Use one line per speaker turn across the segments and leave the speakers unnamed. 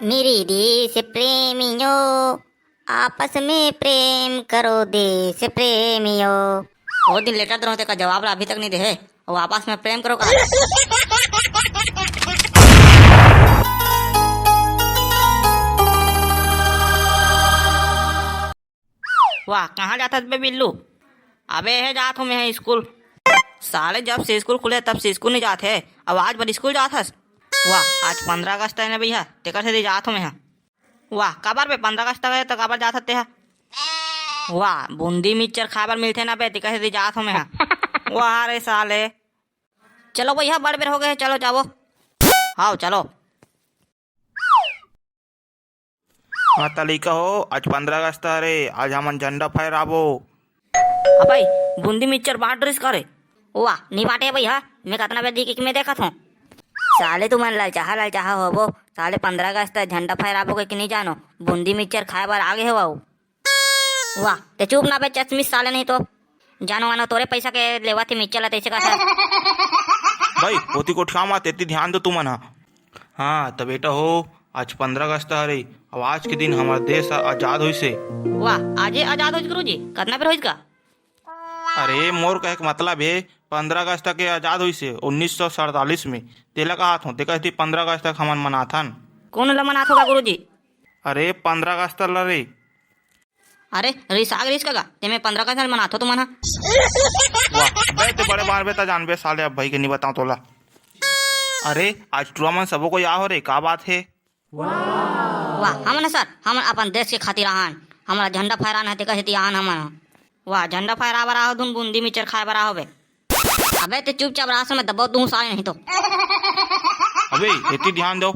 मेरे देश प्रेमियों, आपस में प्रेम करो देश प्रेमियों।
बहुत दिन लेटर रहो का जवाब अभी तक नहीं दे है और आपस में प्रेम करो का। वाह कहाँ जाता बे बिल्लू? अबे है जात हूँ मैं स्कूल। साले जब से स्कूल खुले तब से स्कूल नहीं जाते है। अब आज बड़ी स्कूल जात हस। वाह आज 15 अगस्त है ना भैया, तेकर से जात हूँ मैं। वाह कबर पे 15 अगस्त है तो कबर जात हते है। वाह बूंदी मिक्सचर खाबर मिलते ना बे, तेकर से जात हूँ मैं। वाह रे साले, चलो भैया बड़ बेर हो गए, चलो जाओ। हाँ चलो।
हाँ तलीका हो, आज 15 अगस्त है, आज हमन झंडा फहराबो।
हाँ भाई बूंदी मिक्सचर बांट ड्रेस करे। वाह नहीं बांटे भैया, मैं कितना बेर दी मैं देखा हूँ। साले तुम ललचाहा होबो। साले 15 अगस्त झंडा फहराबोगे कि नहीं जानो, बूंदी मिक्सचर खाए बार आगे हो। वाह ते चुप ना बे चश्मिश साले, नहीं तो जानो आनो तोरे पैसा के लेवा थे मिक्सचर तैसे का।
भाई पोती को ठा मत, इतनी ध्यान दो तुमन। हाँ तो बेटा हो, आज 15 अगस्त है और आज के दिन हमारा देश आजाद हुई से।
वाह आज आजाद हो गुरु जी, कितना बेर हो का?
अरे मोर कहे के मतलब है 15 अगस्त के आजाद हुई से 1947 में। तेला का हाथ हो ते कहती 15 अगस्त तक हमन मनाथन।
कौन ला मनात होगा गुरु जी?
अरे 15 अगस्त रे।
अरे रिसाग रिस का ते मैं 15 अगस्त मनात हो तुम।
वाह बे ते बड़े बार बेता जानबे साले, अब भाई के नहीं बताऊं तोला। अरे आज टूर्नामेंट सबो को या हो रे, का बात है?
वाह हमने सर हम अपन देश के खातिर आन, हमारा झंडा फहराना है ते कहती आन हमन। वाह झंडा फहरा बरा हो धुन बूंदी मिक्सचर खाए बरा हो बे। अबे ते चुपचाप रास्ते में दबाओ दूं साले, नहीं तो।
अबे इतनी ध्यान दो।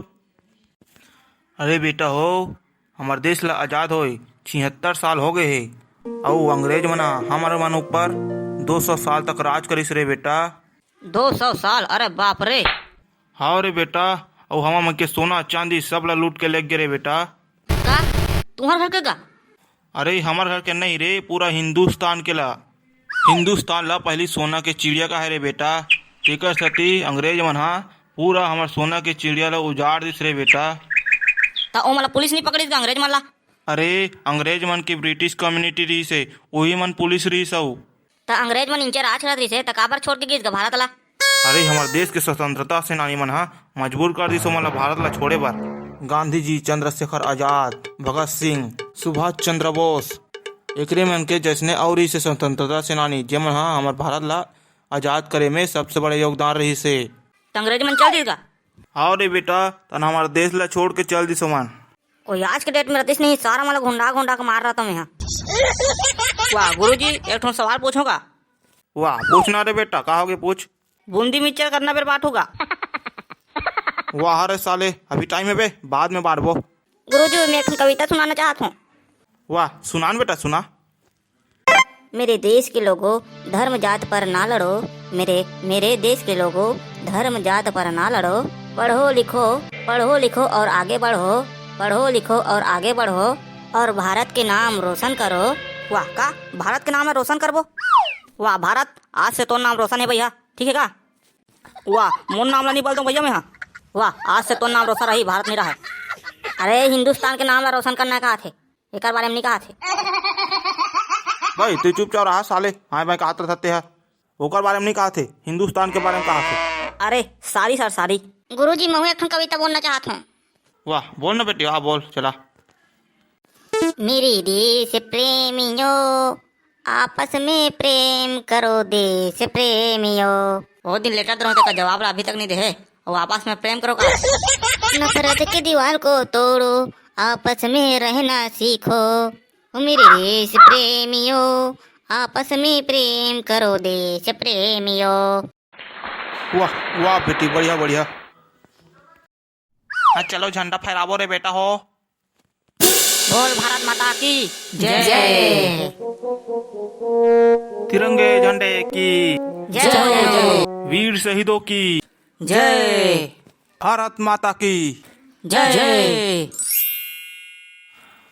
अरे बेटा हो, हमारे देश ला आजाद होए 76 साल हो गए है और अंग्रेज मना हमारे मन ऊपर 200 साल तक राज करिस रे बेटा।
200 साल? अरे बाप रे।
हाँ रे बेटा, और हम मन के सोना चांदी सब ला लूट के ले गए रे बेटा।
का तुम्हारे घर के का?
अरे हमारे घर के नहीं रे, पूरा हिंदुस्तान के ला। हिंदुस्तान ला पहली सोना के चिड़िया का है रे बेटा। तेकर सती अंग्रेज मन हा पूरा हमार सोना के चिड़िया ला उजाड़ दिस रे बेटा।
ता ओ मला पुलिस नहीं पकड़ी का अंग्रेज मला?
अरे अंग्रेज मन की ब्रिटिश कम्युनिटी रही से, वही मन पुलिस रही सऊ।
ता अंग्रेज मन इंचे राज करत रही से, ता काबर छोड़ के गिस गा भारत ला?
अरे हमारे देश के स्वतंत्रता सेनानी मन हा मजबूर कर दी सो मला भारत ला छोड़े बार। गांधी जी, चंद्रशेखर आजाद, भगत सिंह, सुभाष चंद्र बोस, एकरे मन के जैसने और इसे स्वतंत्रता सेनानी जेमन हा हमारे भारत ला आजाद करे में सबसे बड़े योगदान रही से।
ता अंग्रेज मन चल दी का?
हाँ रे बेटा, तन हमारे देश ला छोड़ के चल दी सोमान।
कोई आज के डेट में रतीश नहीं, सारा मला घुंडा के मार रहा था मैं यहाँ। वाह गुरु जी एक ठो सवाल पूछूंगा?
वाह पूछना रे बेटा, कहोगे पूछ।
बूंदी मिक्सचर करना बेर बात होगा?
वाह रे साले, अभी टाइम है बे, बाद में बांटबो।
गुरु जी मैं एक कविता सुनाना चाहता हूँ।
वाह सुनान बेटा सुना।
मेरे देश के लोगों, धर्म जात पर ना लड़ो। मेरे देश के लोगों, धर्म जात पर ना लड़ो। पढ़ो लिखो और आगे बढ़ो। पढ़ो लिखो और आगे बढ़ो और भारत के नाम रोशन करो।
वाह का भारत के नाम है रोशन करबो? वाह भारत आज से तो नाम रोशन है भैया, ठीक है का? वाह मोर नाम ला नहीं बोलता भैया मैं। हाँ वाह आज से तो नाम रोशन रही, भारत नहीं रहा है।
अरे हिंदुस्तान के नाम ला रोशन करना कहा थे, एक बारे में नहीं कहा थे।
भाई तू चुपचाप रहा साले। हाँ भाई कहा थते है, ओकर बारे में नहीं कहा थे, हिंदुस्तान के बारे में कहा थे।
अरे सारी सर सारी।
गुरु जी मैं एक कविता बोलना चाहता हूँ।
वाह बोल ना बेटी, हाँ बोल चला।
मेरे देश प्रेमियों, आपस में प्रेम करो देश प्रेमियों।
बहुत दिन लेटर रहो का जवाब अभी तक नहीं दे है और आपस में प्रेम करो का।
नफरत की दीवार को तोड़ो, आपस में रहना सीखो। मेरे देश प्रेमियों, आपस में प्रेम करो देश प्रेमियों।
वाह वाह बेटी, बढ़िया बढ़िया। हाँ चलो झंडा फहरावो रे बेटा हो।
बोल भारत माता की जय।
तिरंगे झंडे की
जय।
वीर शहीदों की
जय।
भारत माता की
जय।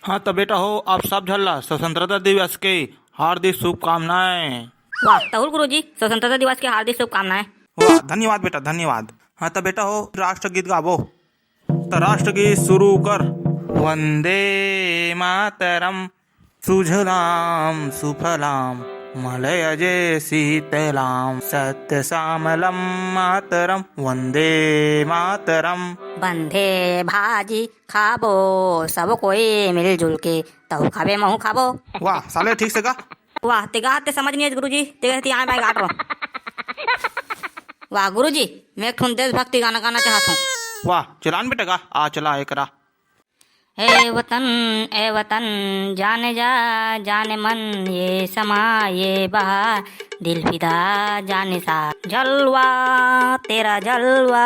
हाँ तो बेटा हो, आप सब झल्ला स्वतंत्रता दिवस के हार्दिक शुभकामनाएं।
वाह तहुल गुरु जी स्वतंत्रता दिवस की हार्दिक शुभकामनाएं।
वाह धन्यवाद बेटा धन्यवाद। हाँ तो बेटा हो, राष्ट्रगीत गाबो। तो राष्ट्र गीत शुरू कर। वंदे मातरम सुजलाम सुफलाम मलयज शीतलाम सत्य श्यामलम मातरम वंदे मातरम।
बंधे भाजी खाबो सब कोई मिलजुल के तहु खाबे महू खाबो।
वाह साले ठीक से गा।
वाह ते गाते समझ नहीं है गुरुजी ते यहाँ मैं गाट रहा हूँ। वाह गुरुजी मैं एक ठुन देशभक्ति गाना गाना चाहता हूँ।
वाह चलान बेटा गा आ चला एक रा।
ए वतन जाने जा जाने मन ये समा ये बहा दिल फिदा जाने सा जलवा तेरा जलवा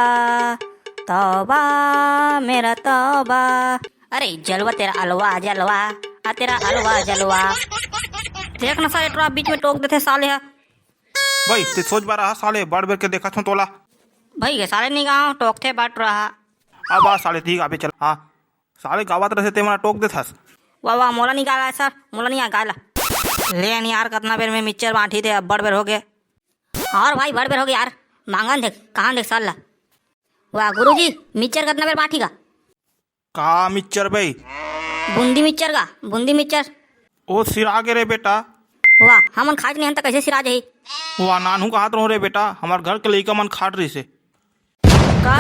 तौबा मेरा तौबा। अरे जलवा तेरा अलवा जलवा तेरा अलवा जलवा। देख ना साले ट्रॉप बीच में टोक देते साले है।
भाई ते सोच बा रहा साले बढ़ बढ़ के देखा था तोला।
भाई के साले नहीं गाँव टोकते बाट रहा।
अब आ साले ठीक आबे चल। हाँ साले गावात रहे ते मना टोक देथास।
वाह वाह मोला नहीं गाला सर मोला नहीं गाला। ले नहीं यार कितना बेर में मिक्सचर बांटी थे अब बड़ बेर हो गए। और भाई बड़ बेर हो गया यार मांगन देख कहाँ देख साला। वाह गुरुजी मिक्सचर कितना बेर बांटी का।
का मिक्सचर भाई
बूंदी मिक्सचर का बूंदी मिक्सचर।
ओ सिरा गे रे बेटा।
वाह हमन खाज नहीं हन त कैसे सिरा जाही।
वाह नानू का हाथ रो रे बेटा हमार घर के लइका मन खाट रही से।
का